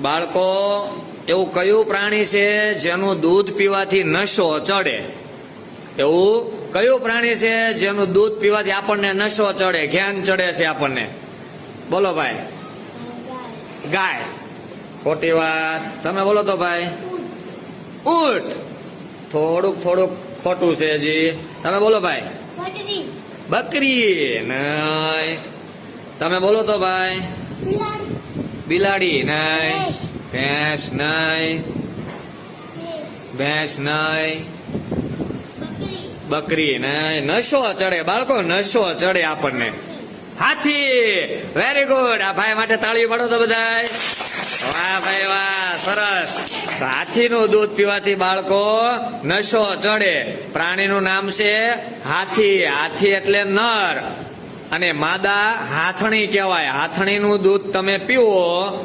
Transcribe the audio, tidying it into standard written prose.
બાળકો એવું કયું પ્રાણી છે જેનું દૂધ પીવાથી નશો ચડે? એવું કયું પ્રાણી છે જેનું દૂધ પીવાથી આપણને નશો ચડે, જ્ઞાન ચડે છે આપણને? બોલો ભાઈ. ગાય. ખોટી વાત. તમે બોલો તો ભાઈ. ઊંટ. થોડુંક ખોટું છે હજી. તમે બોલો ભાઈ. બકરી. નહીં. તમે બોલો તો ભાઈ. બિલાડી. નહીં. ભેંસ. નહીં. ભેંસ નહીં. બકરી નહીં. નશો ચડે બાળકો, નશો ચડે આપણને. હાથી. Very good. આ ભાઈ માટે તાળી પાડો તો બધાય. વાહ ભાઈ વાહ, સરસ. હાથીનું દૂધ પીવાથી બાળકો નશો ચડે. પ્રાણીનું નામ છે હાથી. હાથી એટલે નર અને માદા હાથણી કહેવાય. હાથણીનું દૂધ તમે પીવો